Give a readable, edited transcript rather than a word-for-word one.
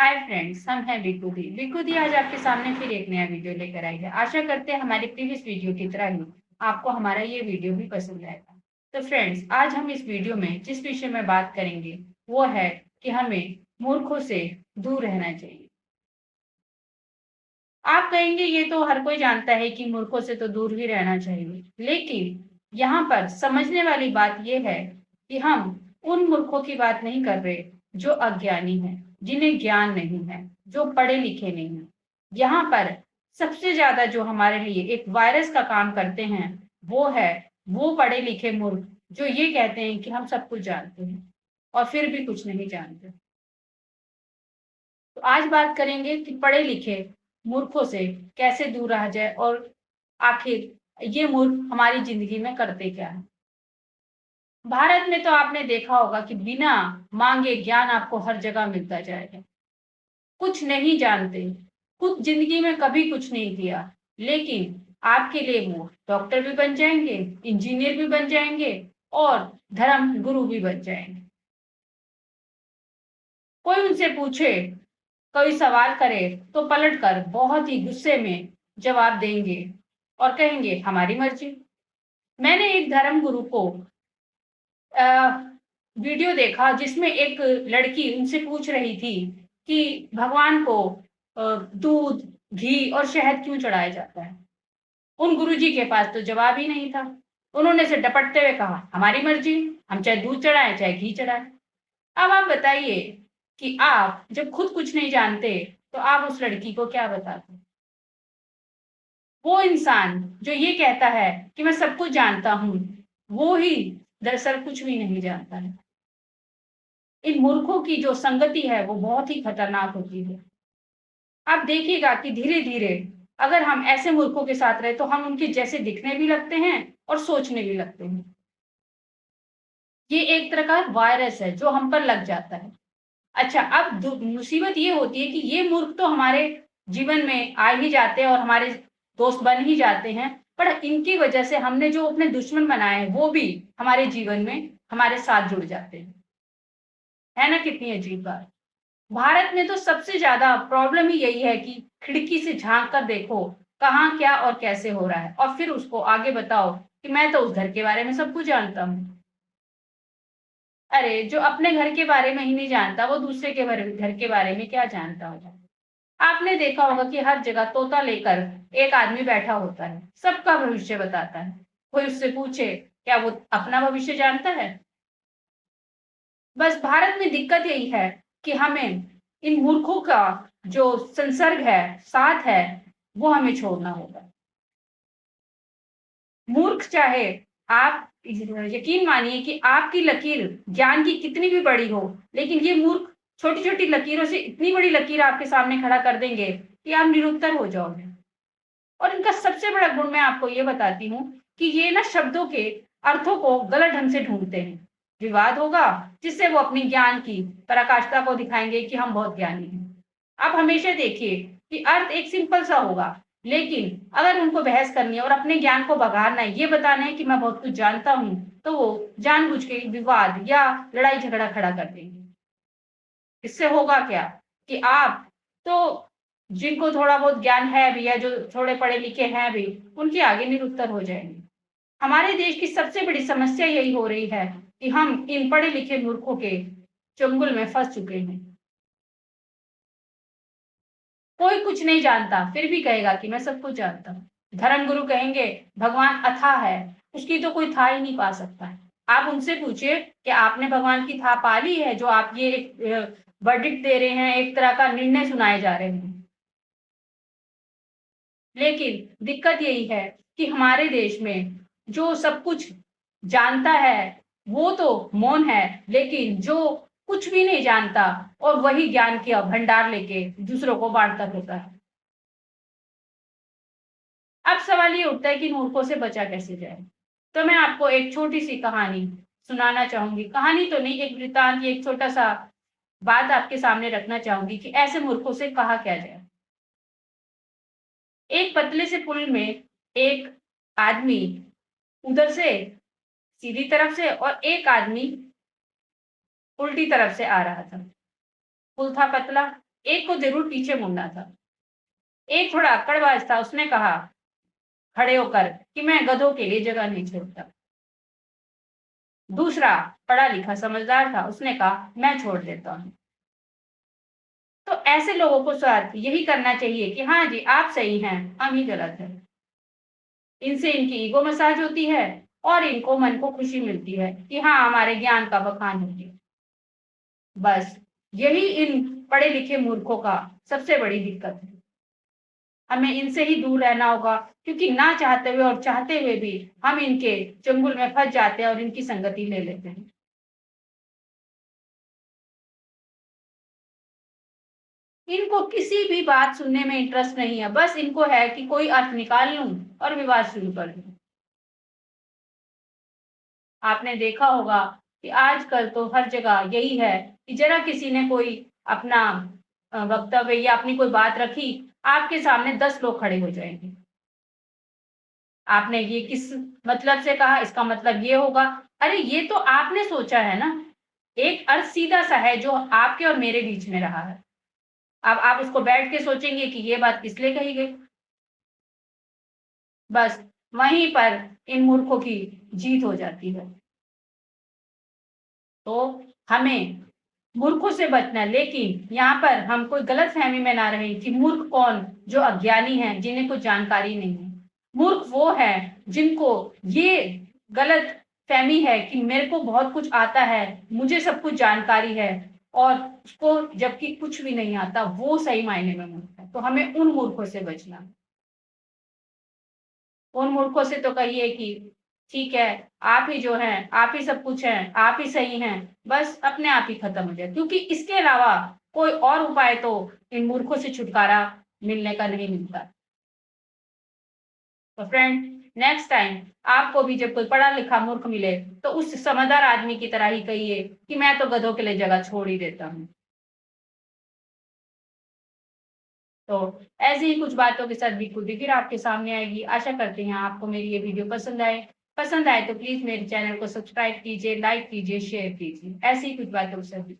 Hi friends, हम हैं बिकुदी। बिकुदी आज आपके सामने फिर एक नया वीडियो लेकर आई है। आशा करते हैं हमारी प्रीवियस वीडियो की तरह ही आपको हमारा ये वीडियो भी पसंद आएगा। तो फ्रेंड्स, आज हम इस वीडियो में जिस विषय में बात करेंगे वो है कि हमें मूर्खों से दूर रहना चाहिए। आप कहेंगे ये तो हर कोई जानता है कि मूर्खों से तो दूर ही रहना चाहिए, लेकिन यहाँ पर समझने वाली बात यह है कि हम उन मूर्खों की बात नहीं कर रहे जो अज्ञानी हैं, जिन्हें ज्ञान नहीं है, जो पढ़े लिखे नहीं हैं। यहाँ पर सबसे ज्यादा जो हमारे लिए एक वायरस का काम करते हैं वो है वो पढ़े लिखे मूर्ख जो ये कहते हैं कि हम सब कुछ जानते हैं और फिर भी कुछ नहीं जानते। तो आज बात करेंगे कि पढ़े लिखे मूर्खों से कैसे दूर रहा जाए और आखिर ये मूर्ख हमारी जिंदगी में करते क्या है। भारत में तो आपने देखा होगा कि बिना मांगे ज्ञान आपको हर जगह मिलता जाएगा। कुछ नहीं जानते, खुद जिंदगी में कभी कुछ नहीं किया, लेकिन आपके लिए वो डॉक्टर भी बन जाएंगे, इंजीनियर भी बन जाएंगे और धर्म गुरु भी बन जाएंगे। कोई उनसे पूछे, कोई सवाल करे तो पलटकर बहुत ही गुस्से में जवाब देंगे और कहेंगे हमारी मर्जी। मैंने एक धर्म गुरु को अ, वीडियो देखा जिसमें एक लड़की उनसे पूछ रही थी कि भगवान को दूध, घी और शहद क्यों चढ़ाया जाता है। उन गुरुजी के पास तो जवाब ही नहीं था। उन्होंने से डपटते हुए कहा हमारी मर्जी, हम चाहे दूध चढ़ाएं चाहे घी चढ़ाएं। अब आप बताइए कि आप जब खुद कुछ नहीं जानते तो आप उस लड़की को क्या बताते। वो इंसान जो ये कहता है कि मैं सब कुछ जानता हूं, वो ही दरअसल कुछ भी नहीं जानता है। इन मूर्खों की जो संगति है वो बहुत ही खतरनाक होती है। आप देखिएगा कि धीरे धीरे अगर हम ऐसे मूर्खों के साथ रहे तो हम उनके जैसे दिखने भी लगते हैं और सोचने भी लगते हैं। ये एक तरह का वायरस है जो हम पर लग जाता है। अच्छा, अब मुसीबत ये होती है कि ये मूर्ख तो हमारे जीवन में आ ही जाते हैं और हमारे दोस्त बन ही जाते हैं, पर इनकी वजह से हमने जो अपने दुश्मन बनाए हैं वो भी हमारे जीवन में हमारे साथ जुड़ जाते हैं। है ना, कितनी अजीब बात। भारत में तो सबसे ज्यादा प्रॉब्लम ही यही है कि खिड़की से झांक कर देखो कहाँ क्या और कैसे हो रहा है और फिर उसको आगे बताओ कि मैं तो उस घर के बारे में सब कुछ जानता हूँ। अरे, जो अपने घर के बारे में ही नहीं जानता वो दूसरे के घर के बारे में क्या जानता होगा। आपने देखा होगा कि हर जगह तोता लेकर एक आदमी बैठा होता है, सबका भविष्य बताता है। कोई उससे पूछे क्या वो अपना भविष्य जानता है। बस भारत में दिक्कत यही है कि हमें इन मूर्खों का जो संसर्ग है, साथ है, वो हमें छोड़ना होगा। मूर्ख चाहे आप यकीन मानिए कि आपकी लकीर ज्ञान की कितनी भी बड़ी हो, लेकिन ये मूर्ख छोटी-छोटी लकीरों से इतनी बड़ी लकीर आपके सामने खड़ा कर देंगे कि आप निरुत्तर हो जाओगे। और इनका सबसे बड़ा गुण मैं आपको ये बताती हूँ कि ये ना शब्दों के अर्थों को गलत ढंग से ढूँढते हैं। विवाद होगा जिससे वो अपनी ज्ञान की पराकाष्ठा को दिखाएँगे कि हम बहुत ज्ञानी हैं। आप हमेशा देखिए कि अर्थ एक सिंपल सा होगा, लेकिन अगर उनको बहस करनी है और अपने ज्ञान को बघाड़ना है, ये बताना है कि मैं बहुत कुछ जानता हूँ, तो वो जानबूझ के विवाद या लड़ाई झगड़ा खड़ा कर देंगे। इससे होगा क्या कि आप तो जिनको थोड़ा बहुत ज्ञान है भी या जो थोड़े पढ़े लिखे हैं भी, उनके आगे निरुत्तर हो जाएँगे। हमारे देश की सबसे बड़ी समस्या यही हो रही है कि हम इन पढ़े लिखे मूर्खों के चंगुल में फँस चुके हैं। कोई कुछ नहीं जानता, फिर भी कहेगा कि मैं सब कुछ जानता हूँ। धर्मगुरु कहेंगे भगवान अथाह है, उसकी तो कोई था ही नहीं पा सकता है। आप उनसे पूछिए कि आपने भगवान की था पा ली है जो आप ये वर्डिक्ट दे रहे हैं, एक तरह का निर्णय सुनाए जा रहे हैं। लेकिन दिक्कत यही है कि हमारे देश में जो सब कुछ जानता है, वो तो मौन है, लेकिन जो कुछ भी नहीं जानता और वही ज्ञान का भंडार लेके दूसरों को बाँटता फिरता है। अब सवाल ये उठता है कि मूर्खों से बचा कैसे जाए? तो मैं आपको एक छोटी-सी कहानी सुनाना चाहूँगी। कहानी तो नहीं, एक वृत्तांत, एक छोटा-सा बात आपके सामने रखना चाहूँगी कि ऐसे मूर्खों से कहा क्या जाए। एक पतले से पुल में एक आदमी उधर से सीधी तरफ से और एक आदमी उल्टी तरफ से आ रहा था। पुल था पतला, एक को जरूर पीछे मुड़ना था। एक थोड़ा अक्कड़बाज था, उसने कहा खड़े होकर कि मैं गधों के लिए जगह नहीं छोड़ता। दूसरा पढ़ा लिखा समझदार था, उसने कहा मैं छोड़ देता हूँ। तो ऐसे लोगों को साथ यही करना चाहिए कि हाँ जी आप सही हैं, हम ही गलत हैं। इनसे इनकी ईगो मसाज होती है और इनको मन को खुशी मिलती है कि हाँ हमारे ज्ञान का बखान हो गया। बस यही इन पढ़े लिखे मूर्खों का सबसे बड़ी दिक्कत है। हमें इनसे ही दूर रहना होगा, क्योंकि ना चाहते हुए और चाहते हुए भी हम इनके चंगुल में फंस जाते हैं और इनकी संगति ले लेते हैं। इनको किसी भी बात सुनने में इंटरेस्ट नहीं है, बस इनको है कि कोई अर्थ निकाल लूं और विवाद शुरू कर दूं। आपने देखा होगा कि आजकल तो हर जगह यही है कि जरा किसी ने कोई अपना वक्तव्य या अपनी कोई बात रखी, आपके सामने 10 लोग खड़े हो जाएंगे। आपने ये किस मतलब से कहा, इसका मतलब ये होगा। अरे ये तो आपने सोचा है ना, एक अर्थ सीधा सा है जो आपके और मेरे बीच में रहा है। अब आप उसको बैठ के सोचेंगे कि ये बात किस लिए कही गई। बस वहीं पर इन मूर्खों की जीत हो जाती है। तो हमें मूर्खों से बचना है, लेकिन यहाँ पर हम कोई गलत फहमी में ना रहे कि मूर्ख कौन, जो अज्ञानी हैं, जिन्हें कुछ जानकारी नहीं है। मूर्ख वो है जिनको ये गलत फहमी है कि मेरे को बहुत कुछ आता है, मुझे सब कुछ जानकारी है, और उसको जबकि कुछ भी नहीं आता, वो सही मायने में मूर्ख है। तो हमें उन मूर्खों से बचना है। उन मूर्खों से तो कहिए कि ठीक है, आप ही जो हैं, आप ही सब कुछ हैं, आप ही सही हैं, बस अपने आप ही खत्म हो जाए, क्योंकि इसके अलावा कोई और उपाय तो इन मूर्खों से छुटकारा मिलने का नहीं मिलता। तो फ्रेंड, नेक्स्ट टाइम आपको भी जब कोई पढ़ा लिखा मूर्ख मिले, तो उस समझदार आदमी की तरह ही कहिए कि मैं तो गधों के लिए जगह छोड़ ही देता हूँ। तो ऐसे ही कुछ बातों के साथ बिल्कुल भी फिर आपके सामने आएगी। आशा करते हैं आपको मेरी ये वीडियो पसंद आए तो प्लीज मेरे चैनल को सब्सक्राइब कीजिए, लाइक कीजिए, शेयर कीजिए। ऐसी ही कुछ बातों के साथ